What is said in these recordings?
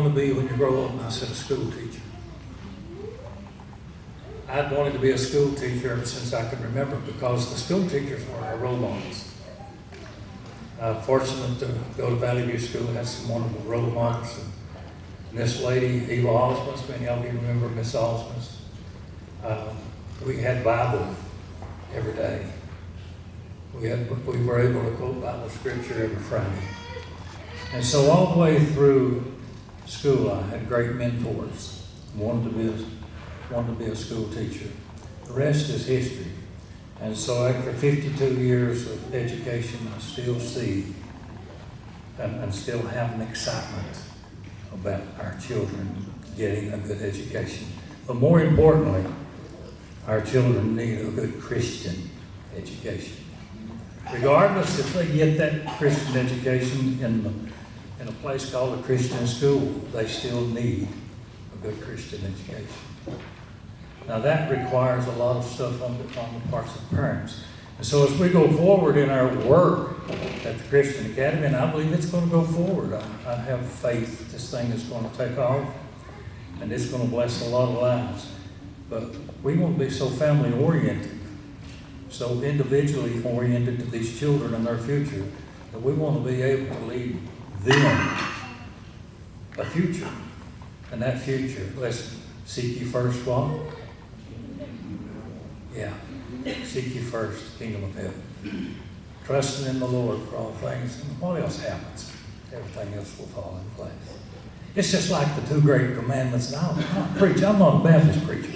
want to be when you grow up? And I said, a school teacher. I'd wanted to be a school teacher ever since I could remember, because the school teachers were our role models. Fortunate to go to Valley View School, had some wonderful role models. And this lady, Eva Osmus, many of you remember Miss Osmus. We had Bible every day. We were able to quote Bible scripture every Friday. And so all the way through school, I had great mentors. Wanted to be a school teacher. The rest is history. And so after 52 years of education, I still see and still have an excitement about our children getting a good education. But more importantly, our children need a good Christian education. Regardless if they get that Christian education in a place called a Christian school, they still need a good Christian education. Now that requires a lot of stuff on the parts of parents. And so as we go forward in our work at the Christian Academy, and I believe it's going to go forward, I have faith this thing is going to take off, and it's going to bless a lot of lives. But we want to be so family oriented, so individually oriented to these children and their future, that we want to be able to lead them a future. And that future, let's seek ye first what? Yeah, seek ye first the kingdom of heaven. Trusting in the Lord for all things. And what else happens? Everything else will fall in place. It's just like the two great commandments. And I'm not a Baptist preacher.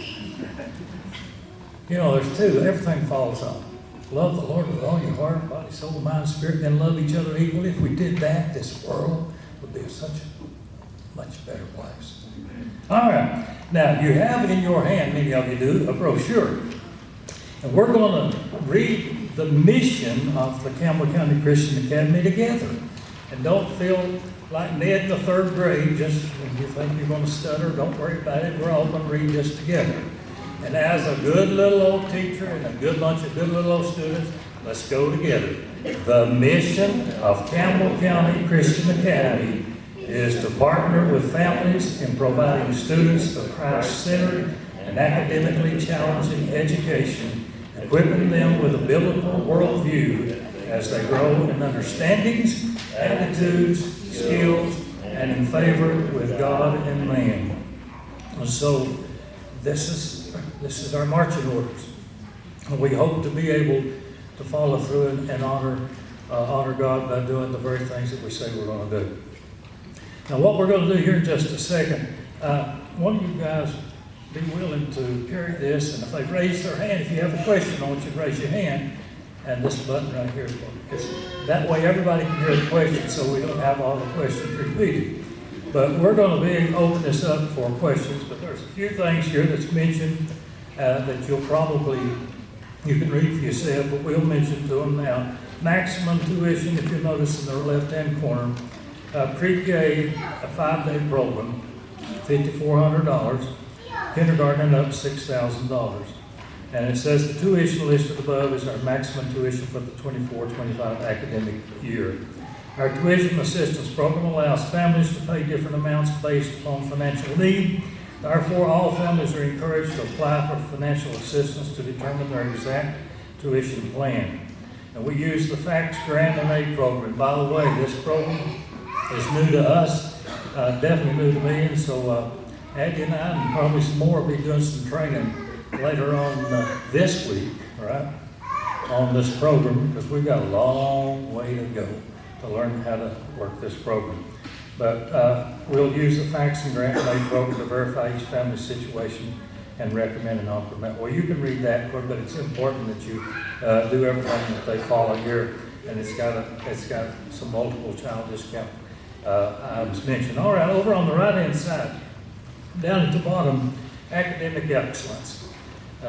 You know, there's two. Everything falls on. Love the Lord with all your heart, body, soul, mind, spirit, and then love each other equally. If we did that, this world would be such a much better place. All right. Now, you have in your hand, many of you do, a brochure. And we're going to read the mission of the Campbell County Christian Academy together. And don't feel like Ned in the third grade, just when you think you're going to stutter, don't worry about it. We're all going to read this together. And as a good little old teacher and a good bunch of good little old students, let's go together. The mission of Campbell County Christian Academy is to partner with families in providing students a Christ-centered and academically challenging education, equipping them with a biblical worldview as they grow in understandings, attitudes, skills, and in favor with God and man. And so this is our marching orders. And we hope to be able to follow through and honor God by doing the very things that we say we're going to do. Now what we're going to do here in just a second, one of you guys be willing to carry this, and if they raise their hand, if you have a question, I want you to raise your hand, and this button right here is going. That way everybody can hear the question, so we don't have all the questions repeated. But we're going to open this up for questions, but there's a few things here that's mentioned that you can read for yourself, but we'll mention to them now. Maximum tuition, if you notice in the left-hand corner, pre-K, a 5-day program, $5,400. Kindergarten and up, $6,000. And it says the tuition listed above is our maximum tuition for the 24-25 academic year. Our tuition assistance program allows families to pay different amounts based upon financial need. Therefore, all families are encouraged to apply for financial assistance to determine their exact tuition plan. And we use the FACTS Grant and Aid program. By the way, this program is new to us, definitely new to me, and so Aggie and I, and probably some more, will be doing some training later on this week, right, on this program, because we've got a long way to go to learn how to work this program. But we'll use the FACTS and Grant and Aid program to verify each family's situation and recommend an offer. Well, you can read that, but it's important that you do everything that they follow here, and it's got some multiple child discount items mentioned. All right, over on the right-hand side, down at the bottom, academic excellence.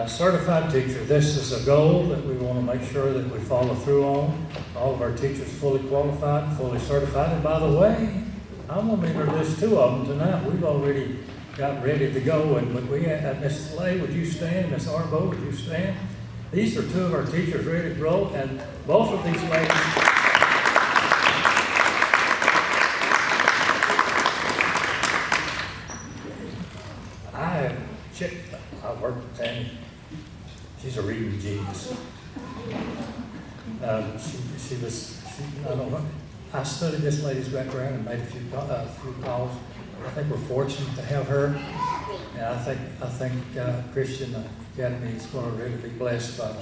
Certified teacher, this is a goal that we want to make sure that we follow through on. All of our teachers fully qualified, fully certified. And by the way, I'm going to introduce two of them tonight. We've already got ready to go. And would we, Ms. Slay, would you stand? Ms. Arbo, would you stand? These are two of our teachers ready to grow, and both of these ladies. I work with Tammy. She's a reading genius. I don't know. I studied this lady's background and made a few calls. I think we're fortunate to have her, and I think Christian Academy is going to really be blessed by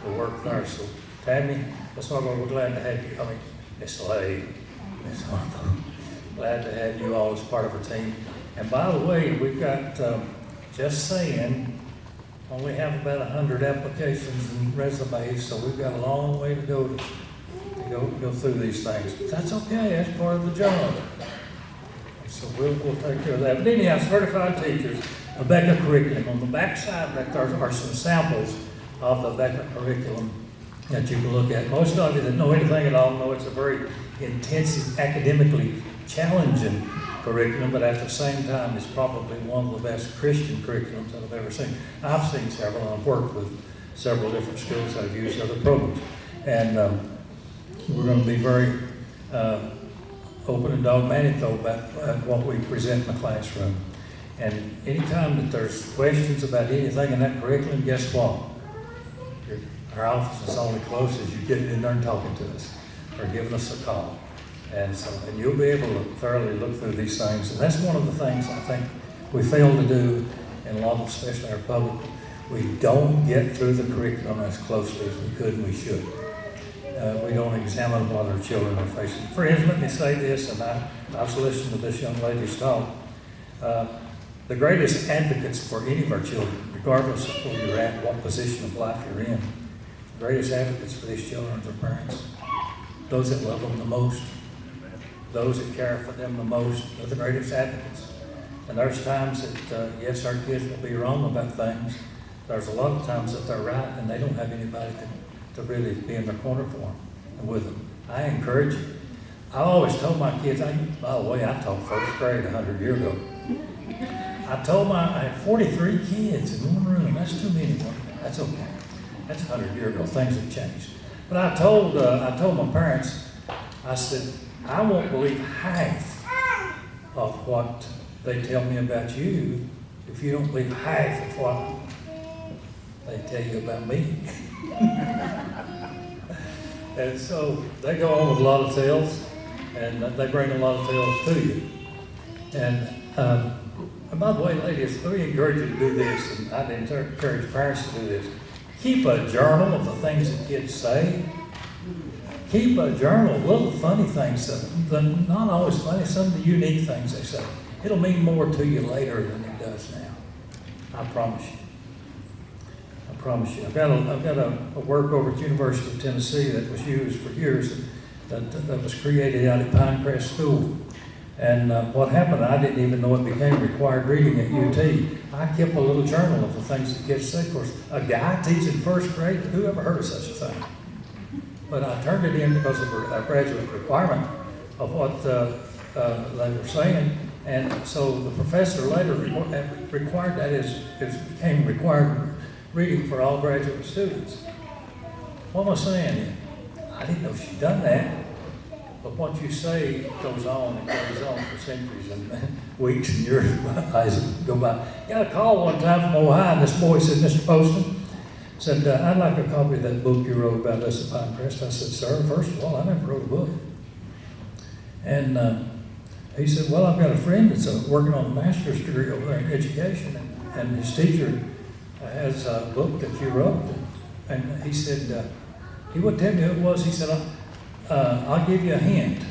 the work there. So, Tammy, that's why we're glad to have you. I mean, Miss Lay, Miss Arthur, glad to have you all as part of our team. And by the way, we've got, just saying, only have about 100 applications and resumes, so we've got a long way to go go through these things. But that's okay, that's part of the job. So we'll take care of that. But anyhow, certified teachers, a Becker curriculum. On the back side, there are some samples of the Becker curriculum that you can look at. Most of you that know anything at all know it's a very intensive, academically challenging curriculum, but at the same time, it's probably one of the best Christian curriculums that I've ever seen. I've seen several, and I've worked with several different schools that have used other programs. And we're going to be very open and dogmatic, though, about what we present in the classroom. And anytime that there's questions about anything in that curriculum, guess what? Our office is only closed as you get in there and talking to us or giving us a call. And you'll be able to thoroughly look through these things. And that's one of the things I think we fail to do in a lot of, especially our public. We don't get through the curriculum as closely as we could and we should. We don't examine what our children are facing. For instance, let me say this, and I was listening to this young lady's talk. The greatest advocates for any of our children, regardless of where you're at, what position of life you're in, the greatest advocates for these children are their parents. Those that love them the most, those that care for them the most, are the greatest advocates. And there's times that, yes, our kids will be wrong about things. There's a lot of times that they're right, and they don't have anybody to really be in their corner for them and with them. I encourage you. I always told my kids, by the way, I taught first grade 100 years ago. I had 43 kids in one room. That's too many. That's okay. That's 100 years ago. Things have changed. But I told my parents, I said, I won't believe half of what they tell me about you if you don't believe half of what they tell you about me. And so they go on with a lot of tales, and they bring a lot of tales to you. And by the way, ladies, let me encourage you to do this, and I'd encourage parents to do this. Keep a journal of the things that kids say. Keep a journal of little funny things, not always funny, some of the unique things they say. It'll mean more to you later than it does now. I promise you. I promise you. I've got a work over at the University of Tennessee that was used for years that was created out at Pinecrest School. And what happened, I didn't even know it became required reading at UT. I kept a little journal of the things that kids say. Of course, a guy teaching first grade, who ever heard of such a thing? But I turned it in because of a graduate requirement of what they were saying. And so the professor later required that it became required reading for all graduate students. What am I saying? I didn't know she'd done that. But what you say goes on and goes on for centuries and weeks and years as go by. Got a call one time from Ohio, and this boy said, Mr. Poston, said, I'd like a copy of that book you wrote about us at Pinecrest. I said, sir, first of all, I never wrote a book. And he said, well, I've got a friend that's working on a master's degree over there in education, and his teacher has a book that you wrote. And he said, he wouldn't tell me who it was. He said, I'll give you a hint.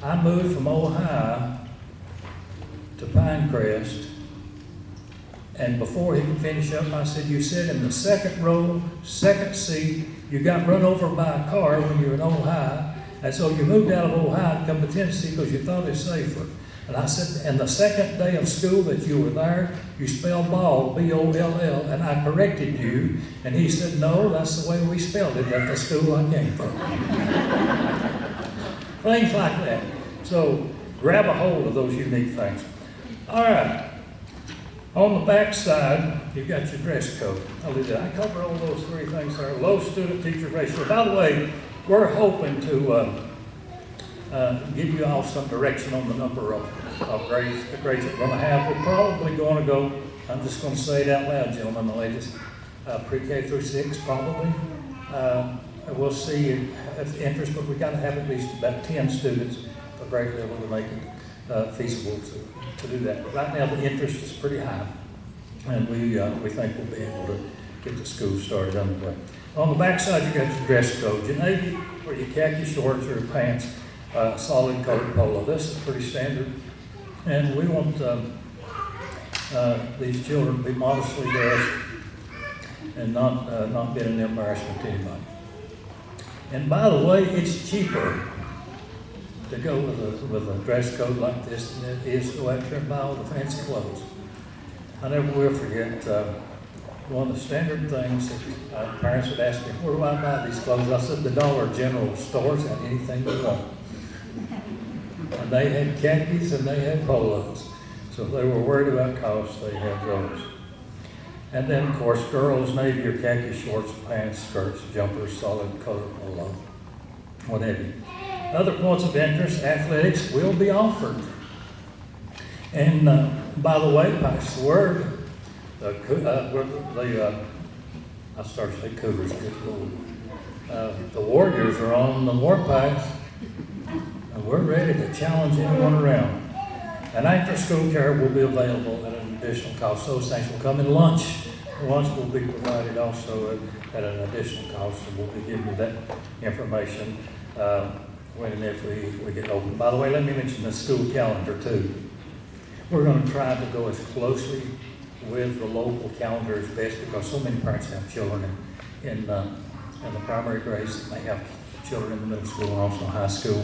I moved from Ohio to Pinecrest, and before he could finish up, I said, you sit in the second row, second seat. You got run over by a car when you were in Ohio, and so you moved out of Ohio and come to Tennessee because you thought it was safer. And I said, and the second day of school that you were there, you spelled ball, B-O-L-L, and I corrected you. And he said, no, that's the way we spelled it at the school I came from. Things like that. So grab a hold of those unique things. All right. On the back side, you've got your dress code. I'll do that. I cover all those three things there. Low student-teacher ratio. By the way, we're hoping to give you all some direction on the number of of grades, the grades that we're going to have. We're probably going to go, I'm just going to say it out loud, gentlemen and ladies, pre-K through 6 probably. We'll see if the interest, but we've got to have at least about 10 students of grade level to make it feasible to do that. But right now the interest is pretty high, and we think we'll be able to get the school started underway. On the back side, you got your dress code. Your navy or your khaki shorts or your pants, solid colored polo. This is pretty standard, and we want these children to be modestly dressed and not be an embarrassment to anybody. And by the way, it's cheaper to go with a dress code like this than it is to go out there and buy all the fancy clothes. I never will forget one of the standard things that parents would ask me, where do I buy these clothes? I said, the Dollar General stores have anything you want. And they had khakis and they had polos. So if they were worried about cost, they had those. And then, of course, girls, navy or khaki shorts, pants, skirts, jumpers, solid color polo, whatever. Other points of interest, athletics will be offered. And by the way, pass the word. I started to say Cougars, good Lord. The Warriors are on the warpath, and we're ready to challenge anyone around. And after school care will be available at an additional cost. Those things will come in lunch. Lunch will be provided also at an additional cost, and we'll be giving you that information when and if we get open. By the way, let me mention the school calendar too. We're going to try to go as closely with the local calendar as best, because so many parents have children in the primary grades that may have children in the middle school and also high school.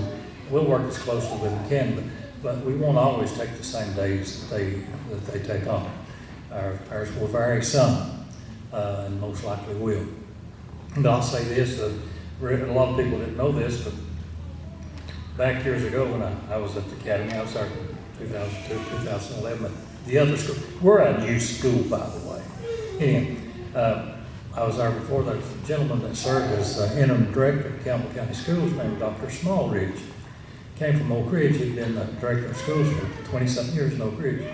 We'll work as closely with them can, but we won't always take the same days that they take on. Ours will vary some, and most likely will. And I'll say this, a lot of people didn't know this, but back years ago when I was at the academy, I was there 2002, 2011, the other school. We're a new school, by the way. Anyway, I was there before. There was a gentleman that served as interim director at Campbell County Schools named Dr. Smallridge. Came from Oak Ridge. He'd been the director of schools for 20-something years in Oak Ridge.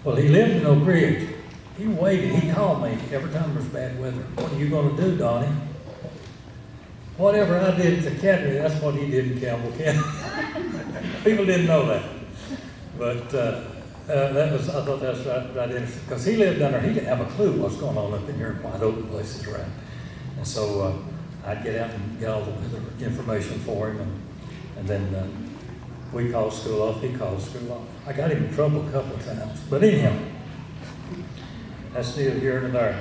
Well, he lived in Oak Ridge. He waited. He called me every time there was bad weather. What are you going to do, Donnie? Whatever I did at the academy, that's what he did in Campbell County. People didn't know that. But I thought that was right interesting, because he lived down there. He didn't have a clue what's going on up in here in wide open places around. And so I'd get out and get all the weather information for him, and then we called school off, he called school off. I got him in trouble a couple of times. But anyhow, that's neither here nor there.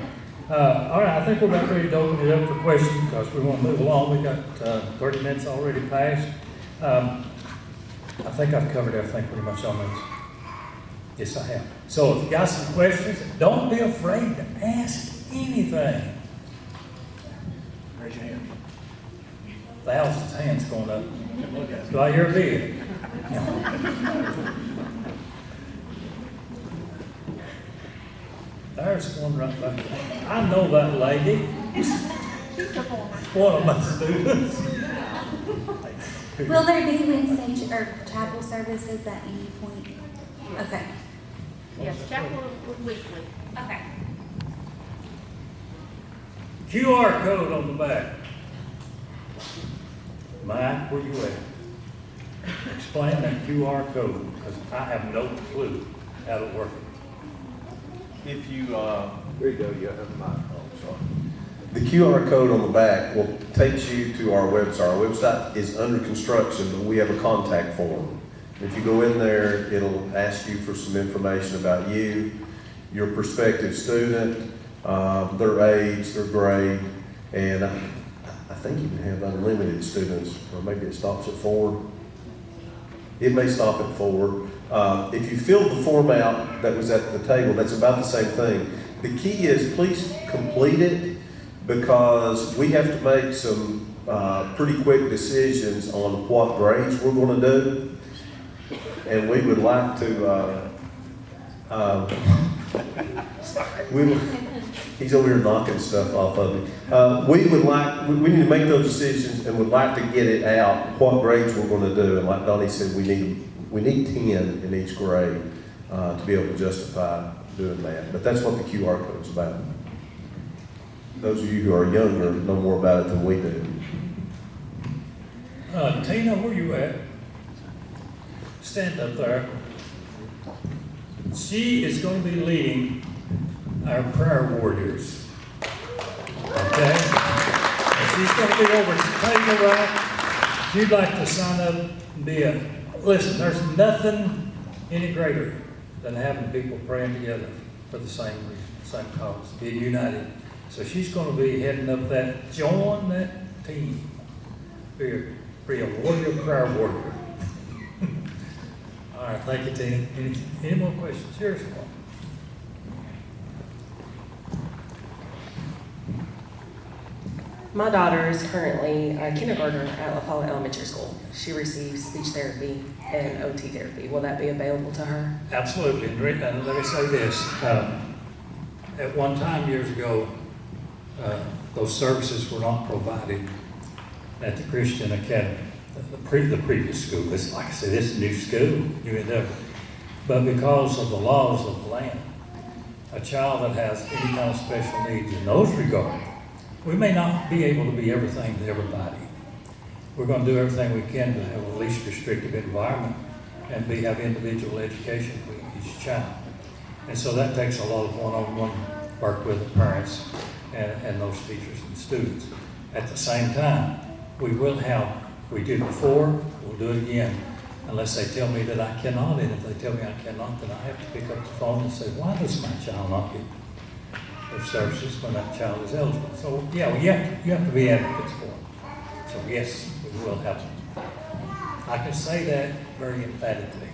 All right, I think we're about ready to open it up for questions, because we want to move along. We got 30 minutes already passed. I think I've covered everything pretty much on this. Yes, I have. So if you got some questions, don't be afraid to ask anything. Raise your hand. Thousands of hands going up. Do I hear a bid? There's one right back there. I know that lady. One of my students. Will there be Wednesday or chapel services at any point? Okay. Yes, chapel weekly. Okay. QR code on the back. Mike, where you at? Explain that QR code, because I have no clue how to work it. If you, there you go, you have my, oh, sorry. The QR code on the back will take you to our website. Our website is under construction, but we have a contact form. If you go in there, it'll ask you for some information about you, your prospective student, their age, their grade, and I think you can have unlimited students, or maybe it stops at 4. It may stop at 4. If you filled the form out that was at the table, that's about the same thing. The key is please complete it, because we have to make some pretty quick decisions on what grades we're going to do. And we would like to, he's over here knocking stuff off of me. We need to make those decisions and would like to get it out, what grades we're going to do. And like Donnie said, we need we need 10 in each grade to be able to justify doing that. But that's what the QR code's about. Those of you who are younger know more about it than we do. Tina, where you at? Stand up there. She is going to be leading our prayer warriors. Okay? And she's going to be over at the table, right? If you'd like to sign up and be a, listen, there's nothing any greater than having people praying together for the same reason, same cause, being united. So she's going to be heading up that, join that team. Be a warrior, prayer warrior. All right, thank you, Tina. Any more questions? Here's one. My daughter is currently a kindergartner at La Follette Elementary School. She receives speech therapy and OT therapy. Will that be available to her? Absolutely. And let me say this. At one time, years ago, those services were not provided at the Christian Academy, the previous school. This, like I said, this is a new school, new endeavor. But because of the laws of the land, a child that has any kind of special needs in those regards, we may not be able to be everything to everybody. We're going to do everything we can to have a least restrictive environment and have individual education for each child. And so that takes a lot of one-on-one work with the parents and those teachers and students. At the same time, we did before, we'll do it again, unless they tell me that I cannot, and if they tell me I cannot, then I have to pick up the phone and say, why does my child not get those services when that child is eligible? So yeah, you have to be advocates for them. So yes, we will help them. I can say that very emphatically.